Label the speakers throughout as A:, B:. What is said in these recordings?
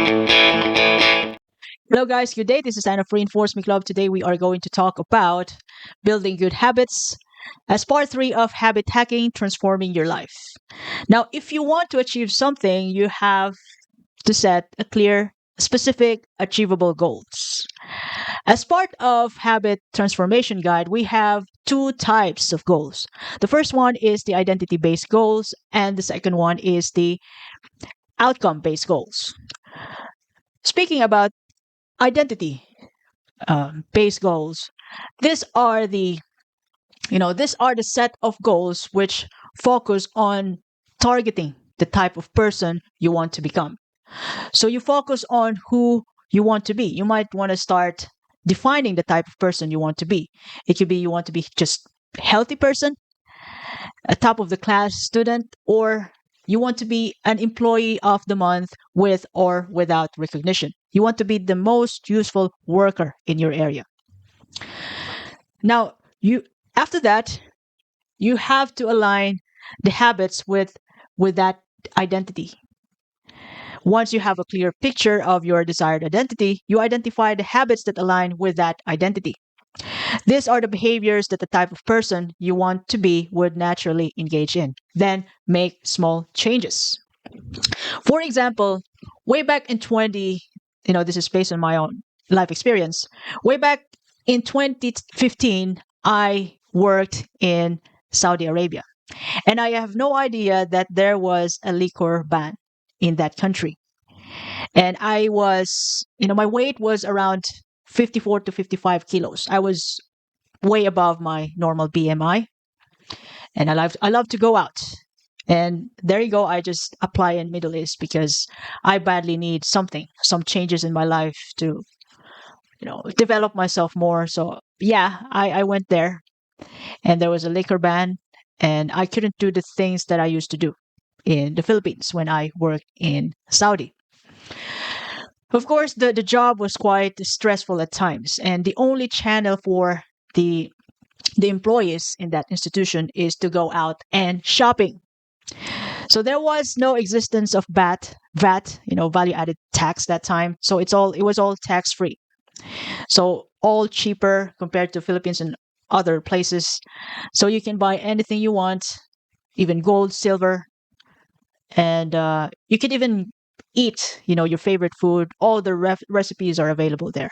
A: Hello, guys. Good day. This is Anna of Reinforcement Club. Today, we are going to talk about building good habits as part three of habit hacking, transforming your life. Now, if you want to achieve something, you have to set a clear, specific, achievable goals. As part of Habit Transformation Guide, we have two types of goals. The first one is the identity based goals, and the second one is the outcome based goals. Speaking about identity based goals, these are the these are the set of goals which focus on targeting the type of person you want to become. So you focus on who you want to be. You might want to start defining the type of person you want to be. It could be you want to be just a healthy person, a top of the class student, or you want to be an employee of the month with or without recognition. You want to be the most useful worker in your area. Now, you after that, you have to align the habits with that identity. Once you have a clear picture of your desired identity, you identify the habits that align with that identity. These are the behaviors that the type of person you want to be would naturally engage in. Then make small changes. For example, way back in 20, this is based on my own life experience. Way back in 2015, I worked in Saudi Arabia. And I have no idea that there was a liquor ban in that country. And I was, my weight was around 54 to 55 kilos. I was way above my normal BMI. And I love to go out. And there you go. I just apply in Middle East because I badly need some changes in my life to, develop myself more. So yeah, I went there and there was a liquor ban and I couldn't do the things that I used to do in the Philippines when I worked in Saudi. Of course, the job was quite stressful at times, and the only channel for the the employees in that institution is to go out and shopping. So there was no existence of VAT, value added tax that time. So it was all tax free. So all cheaper compared to Philippines and other places. So you can buy anything you want, even gold, silver, and you can even eat, your favorite food. All the recipes are available there,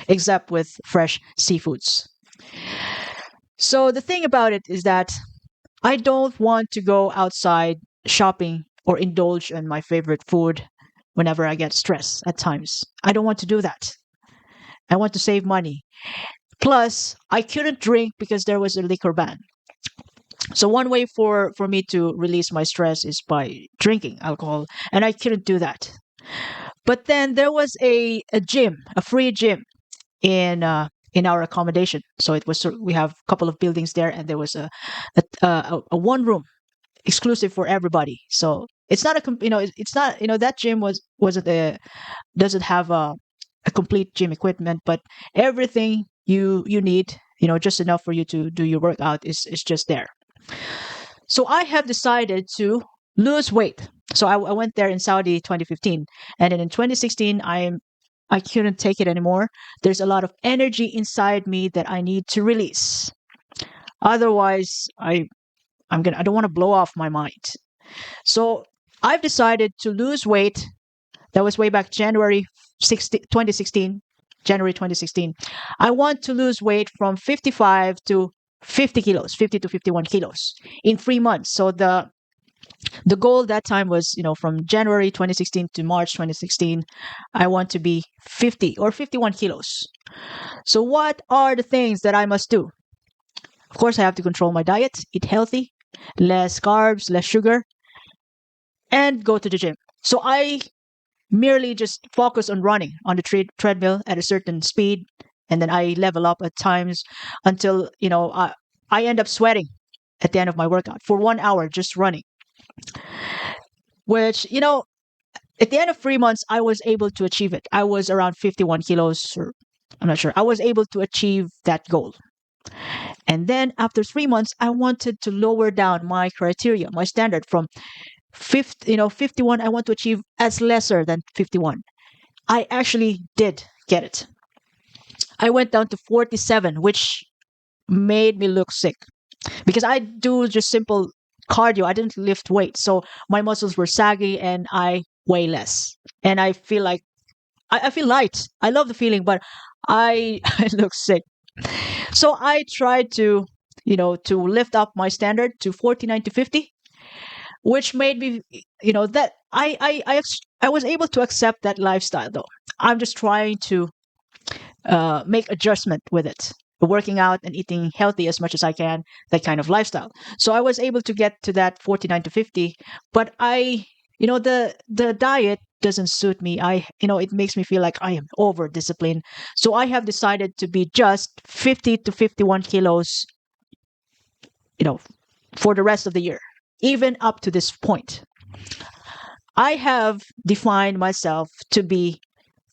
A: except with fresh seafoods. So the thing about it is that I don't want to go outside shopping or indulge in my favorite food whenever I get stressed at times. I don't want to do that. I want to save money. Plus, I couldn't drink because there was a liquor ban. So one way for me to release my stress is by drinking alcohol, and I couldn't do that. But then there was a gym, a free gym in our accommodation. So it was we have a couple of buildings there, and there was a one room exclusive for everybody. So it's not it's not that gym wasn't a doesn't have a complete gym equipment, but everything you need, just enough for you to do your workout is just there. So I have decided to lose weight. So I went there in Saudi 2015, and then in 2016 I couldn't take it anymore. There's a lot of energy inside me that I need to release. Otherwise, I don't want to blow off my mind. So I've decided to lose weight. That was way back January 2016. January 2016. I want to lose weight from 55 to 50 kilos, 50 to 51 kilos in 3 months. So the goal that time was, from January 2016 to March 2016, I want to be 50 or 51 kilos. So what are the things that I must do? Of course, I have to control my diet, eat healthy, less carbs, less sugar, and go to the gym. So I merely just focus on running on the treadmill at a certain speed, and then I level up at times until, I end up sweating at the end of my workout for 1 hour just running, which, at the end of 3 months, I was able to achieve it. I was around 51 kilos, or I'm not sure. I was able to achieve that goal. And then after 3 months, I wanted to lower down my criteria, my standard from 51. I want to achieve as lesser than 51. I actually did get it. I went down to 47, which made me look sick because I do just simple cardio. I didn't lift weights. So my muscles were saggy and I weigh less. And I feel like I feel light. I love the feeling, but I, I look sick. So I tried to, to lift up my standard to 49 to 50, which made me, that I was able to accept that lifestyle though. I'm just trying to make adjustment with it, working out and eating healthy as much as I can, that kind of lifestyle. So I was able to get to that 49 to 50, but the diet doesn't suit me. It makes me feel like I am over disciplined. So I have decided to be just 50 to 51 kilos, you know, for the rest of the year, even up to this point. I have defined myself to be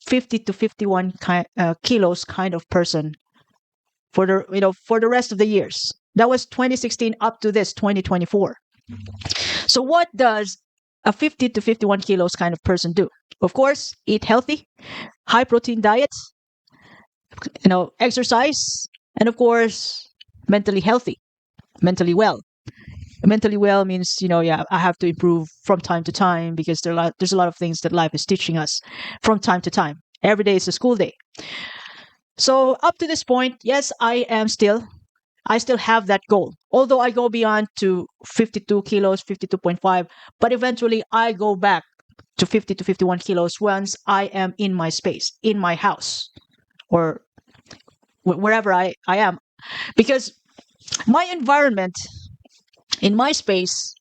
A: 50 to 51 kilos kind of person for the rest of the years. That was 2016 up to this 2024. So what does a 50 to 51 kilos kind of person do? Of course, eat healthy, high protein diets, exercise, and of course, mentally healthy, mentally well. Mentally well means, yeah, I have to improve from time to time because there's a lot of things that life is teaching us from time to time. Every day is a school day. So up to this point, yes, I still have that goal. Although I go beyond to 52 kilos, 52.5, but eventually I go back to 50 to 51 kilos once I am in my space, in my house, or wherever I am. Because my environment, in my space,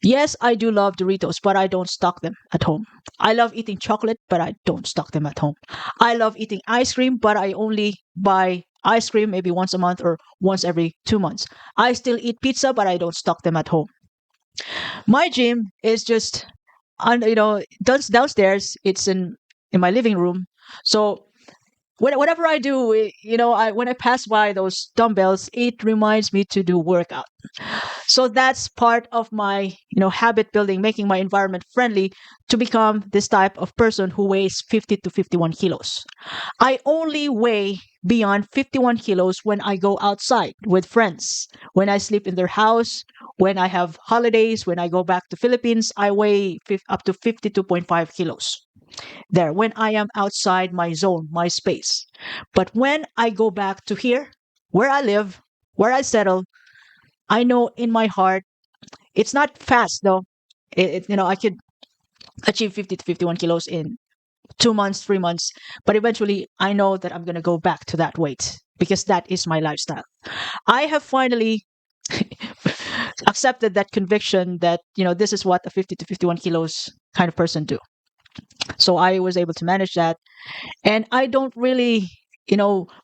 A: yes, I do love Doritos, but I don't stock them at home. I love eating chocolate, but I don't stock them at home. I love eating ice cream, but I only buy ice cream maybe once a month or once every 2 months. I still eat pizza, but I don't stock them at home. My gym is just, downstairs. It's in my living room. So whatever I do, when I pass by those dumbbells, it reminds me to do workout. So that's part of my, habit building, making my environment friendly to become this type of person who weighs 50 to 51 kilos. I only weigh beyond 51 kilos when I go outside with friends, when I sleep in their house, when I have holidays, when I go back to Philippines, I weigh up to 52.5 kilos. There, when I am outside my zone, my space. But when I go back to here, where I live, where I settle, I know in my heart, it's not fast though. I could achieve 50 to 51 kilos in 2 months, 3 months, but eventually I know that I'm going to go back to that weight because that is my lifestyle. I have finally accepted that conviction that, this is what a 50 to 51 kilos kind of person do. So I was able to manage that. And I don't really,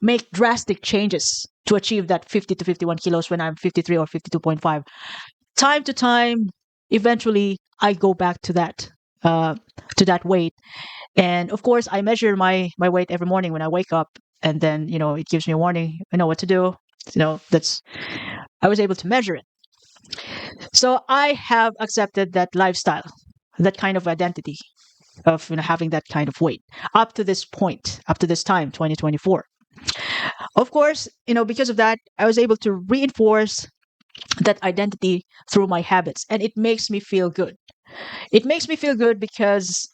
A: make drastic changes to achieve that 50 to 51 kilos when I'm 53 or 52.5. Time to time, eventually I go back uh, to that weight. And of course, I measure my weight every morning when I wake up, and then it gives me a warning. I know what to do. That's I was able to measure it. So I have accepted that lifestyle, that kind of identity of having that kind of weight up to this point, up to this time, 2024. Of course, because of that, I was able to reinforce that identity through my habits, and it makes me feel good. It makes me feel good because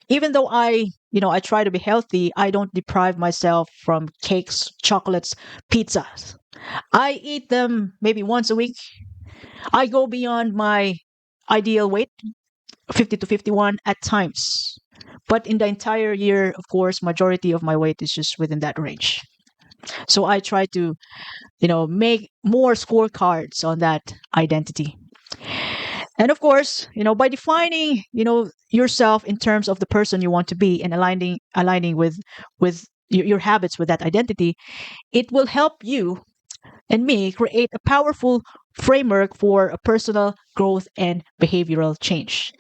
A: even though I try to be healthy, I don't deprive myself from cakes, chocolates, pizzas. I eat them maybe once a week. I go beyond my ideal weight, 50 to 51 at times. But in the entire year, of course, majority of my weight is just within that range. So I try to, make more scorecards on that identity. And of course, by defining, yourself in terms of the person you want to be and aligning with your habits with that identity, it will help you and me create a powerful framework for a personal growth and behavioral change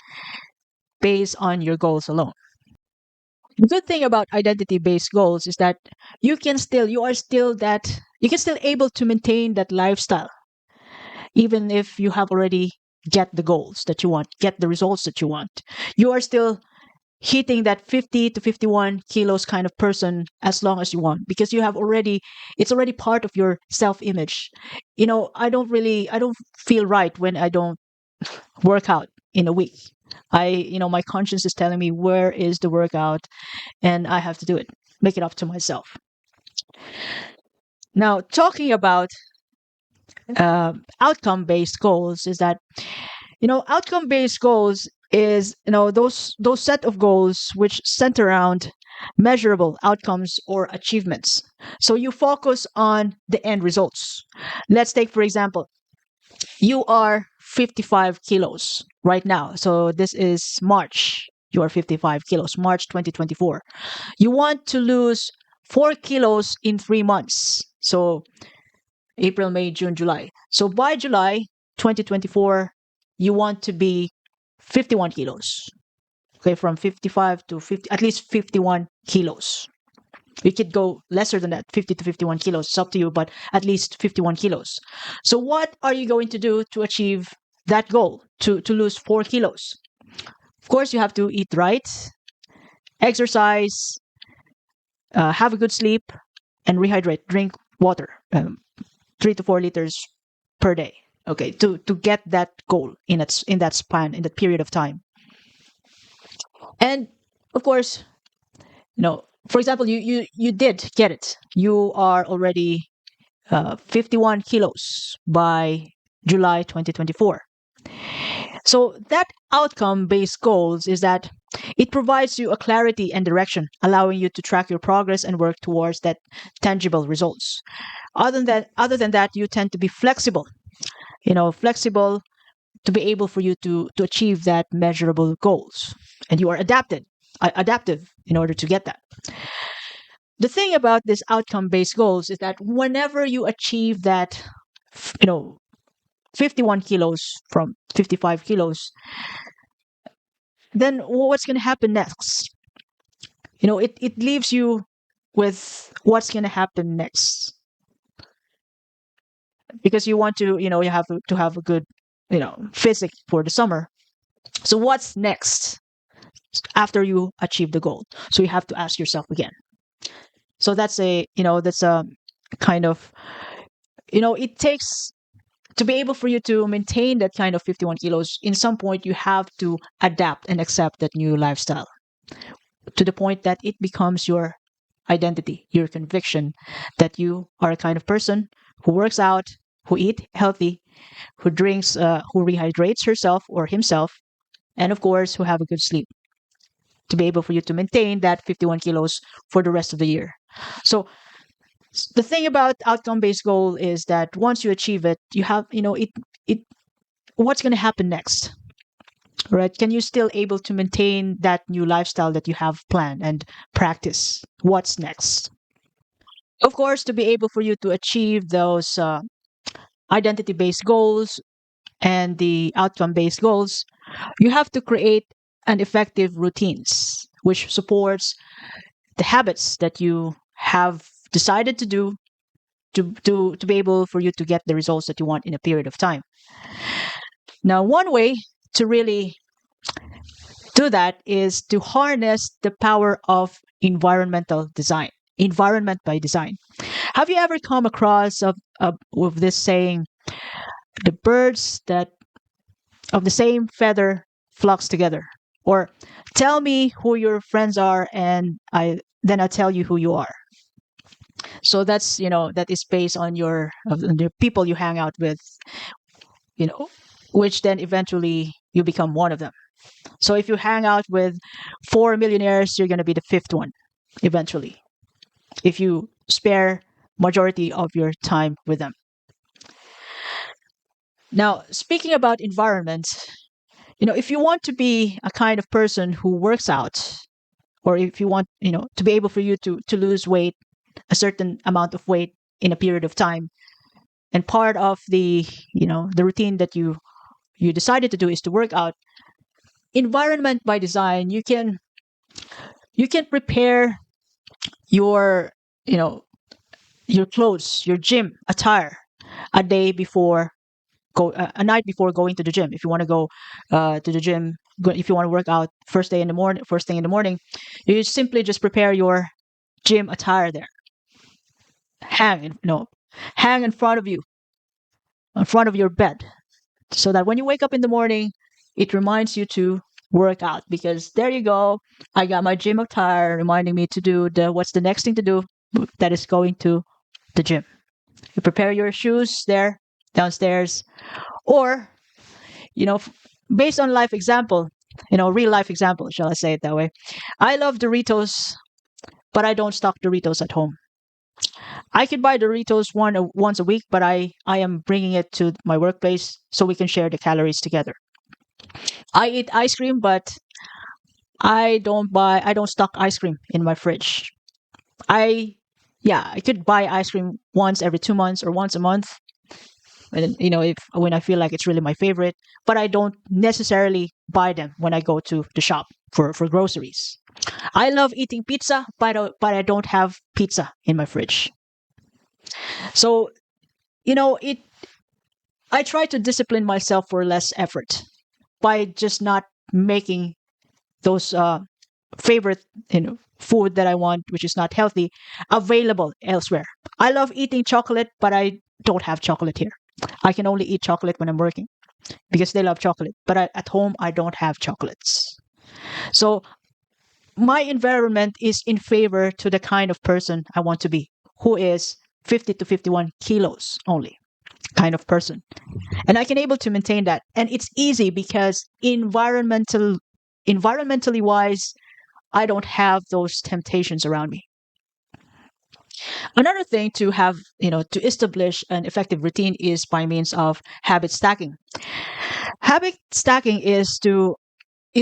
A: based on your goals alone. The good thing about identity based goals is that you can still able to maintain that lifestyle even if you have already get the goals that you want, get the results that you want. You are still hitting that 50 to 51 kilos kind of person as long as you want, because you have already, it's already part of your self image. I don't feel right when I don't work out in a week. My conscience is telling me where is the workout, and I have to do it, make it up to myself. Now, talking about outcome based goals, is that outcome based goals is those set of goals which center around measurable outcomes or achievements. So you focus on the end results. Let's take, for example, you are 55 kilos right now. So this is March. You are 55 kilos, March 2024. You want to lose 4 kilos in 3 months. So April, May, June, July. So by July 2024, you want to be 51 kilos. Okay, from 55 to 50, at least 51 kilos. You could go lesser than that, 50 to 51 kilos. It's up to you, but at least 51 kilos. So what are you going to do to achieve that goal, to lose 4 kilos? Of course, you have to eat right, exercise, have a good sleep, and rehydrate. Drink water, 3 to 4 liters per day. Okay, to get that goal in that span, in that period of time. And of course, for example, you did get it. You are already 51 kilos by July 2024. So that outcome based goals is that it provides you a clarity and direction, allowing you to track your progress and work towards that tangible results. Other than that, you tend to be flexible. Flexible to be able for you to achieve that measurable goals, and you are adaptive in order to get that. The thing about this outcome based goals is that whenever you achieve that, you know 51 kilos from 55 kilos, then what's going to happen next? It leaves you with what's going to happen next, because you want to, you have to have a good, physique for the summer. So what's next after you achieve the goal? So you have to ask yourself again. So that's a kind of, it takes, to be able for you to maintain that kind of 51 kilos, in some point you have to adapt and accept that new lifestyle, to the point that it becomes your identity, your conviction, that you are a kind of person who works out, who eat healthy, who drinks, who rehydrates herself or himself, and of course, who have a good sleep, to be able for you to maintain that 51 kilos for the rest of the year. So the thing about outcome based goal is that once you achieve it, you have, it what's going to happen next, right? Can you still able to maintain that new lifestyle that you have planned and practice? What's next? Of course, to be able for you to achieve those identity based goals and the outcome based goals, you have to create an effective routines which supports the habits that you have decided to do, to be able for you to get the results that you want in a period of time. Now, one way to really do that is to harness the power of environment by design. Have you ever come across with this saying, the birds that of the same feather flocks together? Or tell me who your friends are, and I'll tell you who you are. So that's, that is based on the people you hang out with, you know, which then eventually you become one of them. So if you hang out with 4 millionaires, you're going to be the fifth one eventually, if you spare majority of your time with them. Now, speaking about environment, if you want to be a kind of person who works out, or if you want, to be able for you to lose weight, a certain amount of weight in a period of time, and part of the routine that you decided to do is to work out, environment by design, you can prepare your, you know your clothes, your gym attire, a night before going to the gym. If you want to go to the gym if you want to work out first thing in the morning, you simply just prepare your gym attire there, hang in, no, hang in front of you, in front of your bed, so that when you wake up in the morning, it reminds you to work out because there you go. I got my gym attire reminding me to do what's the next thing to do, that is going to the gym. You prepare your shoes there downstairs, or you know, based on life example, real life example, shall I say it that way? I love Doritos, but I don't stock Doritos at home. I could buy Doritos once a week, but I am bringing it to my workplace so we can share the calories together. I eat ice cream, but I don't stock ice cream in my fridge. I yeah, I could buy ice cream once every 2 months or once a month, and if when I feel like it's really my favorite, but I don't necessarily buy them when I go to the shop for groceries. I love eating pizza, but I don't have pizza in my fridge. So, it I try to discipline myself for less effort by just not making those favorite food that I want, which is not healthy, available elsewhere. I love eating chocolate, but I don't have chocolate here. I can only eat chocolate when I'm working because they love chocolate. But at home, I don't have chocolates. So my environment is in favor to the kind of person I want to be, who is 50 to 51 kilos only kind of person. And I can able to maintain that. And it's easy because environmentally wise, I don't have those temptations around me. Another thing to have, to establish an effective routine is by means of habit stacking. Habit stacking is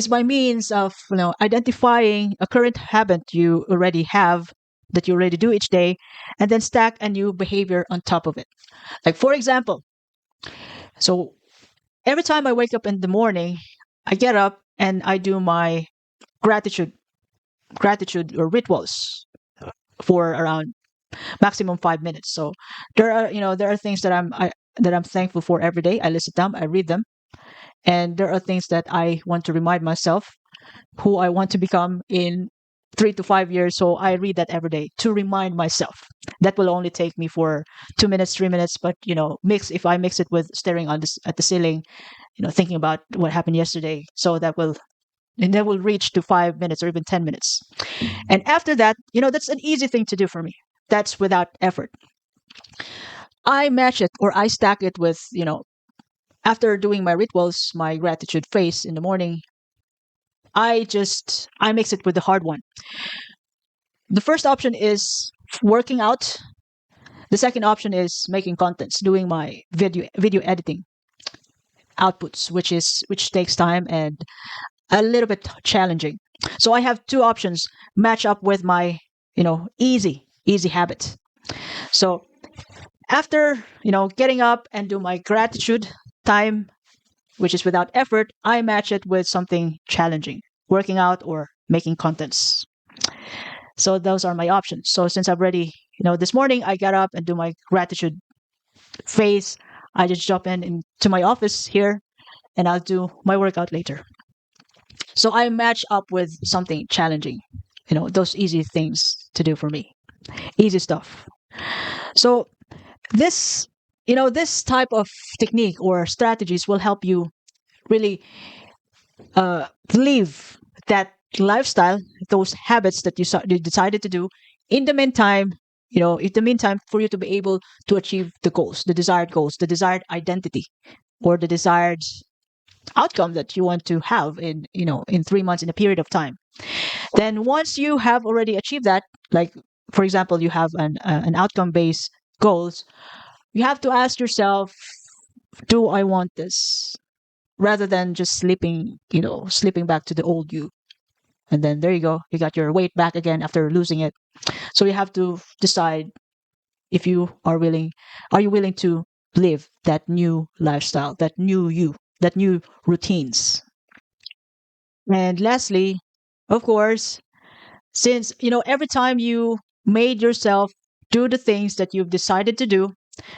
A: by means of identifying a current habit you already have, that you already do each day, and then stack a new behavior on top of it. Like for example, so every time I wake up in the morning, I get up and I do my gratitude or rituals for around maximum 5 minutes. So there are things that I'm thankful for every day. I list it down, I read them, and there are things that I want to remind myself who I want to become in 3 to 5 years. So I read that every day to remind myself. That will only take me for 2 minutes, 3 minutes, but if I mix it with staring at the ceiling, thinking about what happened yesterday, so that will reach to 5 minutes or even 10 minutes. And after that, that's an easy thing to do for me. That's without effort. I match it or I stack it with, after doing my rituals, my gratitude face in the morning, I mix it with the hard one. The first option is working out. The second option is making contents, doing my video editing outputs, which takes time and a little bit challenging. So I have two options match up with my, easy habit. So after, getting up and do my gratitude time, which is without effort, I match it with something challenging, working out or making contents. So those are my options. So since I've already, this morning I got up and do my gratitude phase, I just jump into my office here and I'll do my workout later. So I match up with something challenging, those easy things to do for me, easy stuff. So this, this type of technique or strategies will help you really live that lifestyle, those habits that you decided to do. In the meantime, for you to be able to achieve the goals, the desired identity, or the desired outcome that you want to have in 3 months, in a period of time. Then once you have already achieved that, like for example, you have an outcome based goals, you have to ask yourself, do I want this? Rather than just slipping back to the old you. And then there you go, you got your weight back again after losing it. So you have to decide if are you willing to live that new lifestyle, that new you, that new routines. And lastly, of course, since every time you made yourself do the things that you've decided to do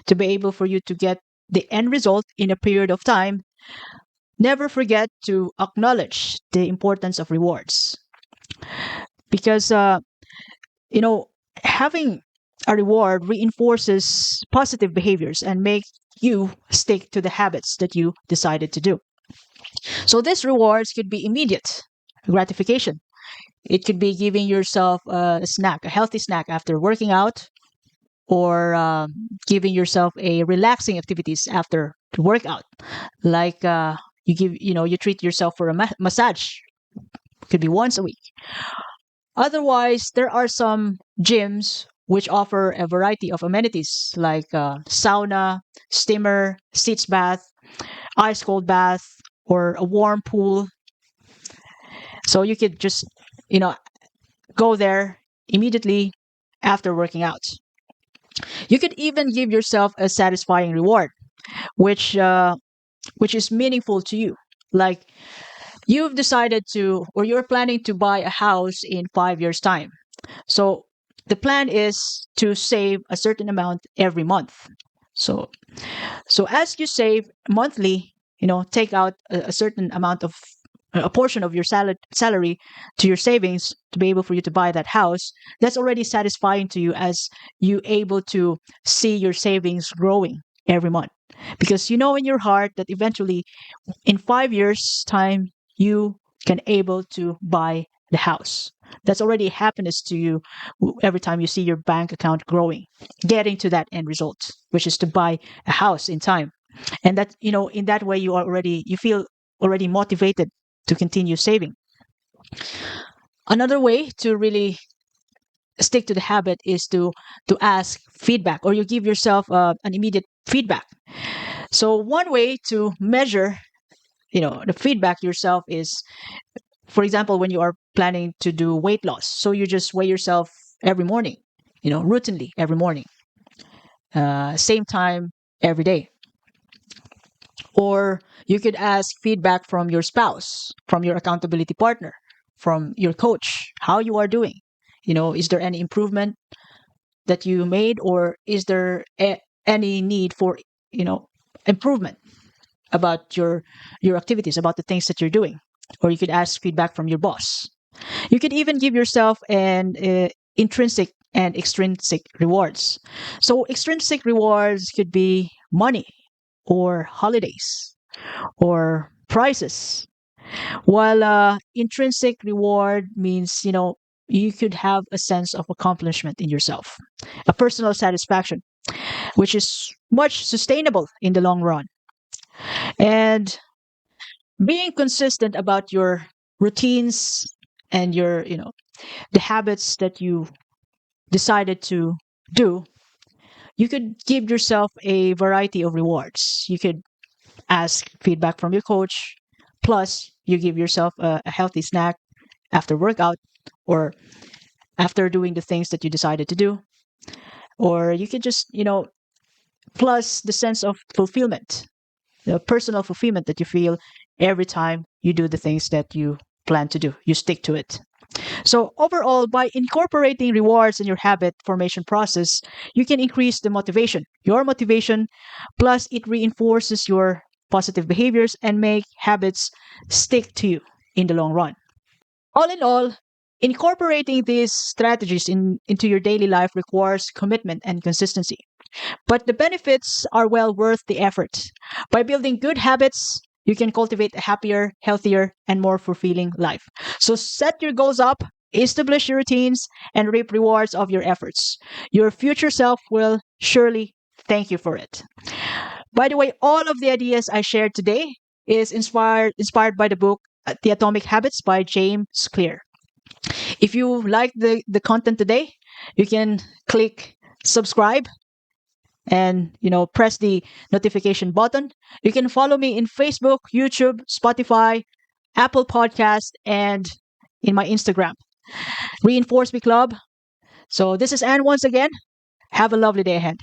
A: to be able for you to get the end result in a period of time, never forget to acknowledge the importance of rewards because, you know, having a reward reinforces positive behaviors and make you stick to the habits that you decided to do. So these rewards could be immediate gratification. It could be giving yourself a snack, a healthy snack after working out, or giving yourself a relaxing activities after the workout, like you treat yourself for a massage. Could be once a week. Otherwise, there are some gyms which offer a variety of amenities like sauna, steamer, sitz bath, ice cold bath, or a warm pool. So you could just, you know, go there immediately after working out. You could even give yourself a satisfying reward, which which is meaningful to you. Like you've decided to, or you're planning to buy a house in 5 years' time. So the plan is to save a certain amount every month. So as you save monthly, take out a certain amount of a portion of your salary to your savings to be able for you to buy that house. That's already satisfying to you as you able to see your savings growing every month, because you know in your heart that eventually in 5 years time you can able to buy the house. That's already happiness to you every time you see your bank account growing, getting to that end result, which is to buy a house in time. And that, in that way you feel already motivated to continue saving. Another way to really stick to the habit is to ask feedback, or you give yourself an immediate feedback. So one way to measure the feedback yourself is, for example, when you are planning to do weight loss, so you just weigh yourself every morning, routinely every morning, same time every day. Or you could ask feedback from your spouse, from your accountability partner, from your coach, how you are doing. Is there any improvement that you made, or is there any need for improvement about your activities, about the things that you're doing? Or you could ask feedback from your boss. You could even give yourself an intrinsic and extrinsic rewards. So extrinsic rewards could be money, or holidays, or prizes, while intrinsic reward means you could have a sense of accomplishment in yourself, a personal satisfaction, which is much sustainable in the long run. And being consistent about your routines and your the habits that you decided to do, you could give yourself a variety of rewards. You could ask feedback from your coach, plus you give yourself a healthy snack after workout, or after doing the things that you decided to do. Or you could just plus the sense of fulfillment, the personal fulfillment that you feel every time you do the things that you plan to do, you stick to it. So overall, by incorporating rewards in your habit formation process, you can increase the motivation, your motivation, plus it reinforces your positive behaviors and make habits stick to you in the long run. All in all, incorporating these strategies into your daily life requires commitment and consistency. But the benefits are well worth the effort. By building good habits, you can cultivate a happier, healthier, and more fulfilling life. So set your goals up, establish your routines, and reap rewards of your efforts. Your future self will surely thank you for it. By the way, all of the ideas I shared today is inspired by the book The Atomic Habits by James Clear. If you like the content today, you can click subscribe and press the notification button. You can follow me in Facebook, YouTube, Spotify, Apple Podcast, and in my Instagram, Reinforce Me Club. So this is Anne once again. Have a lovely day ahead.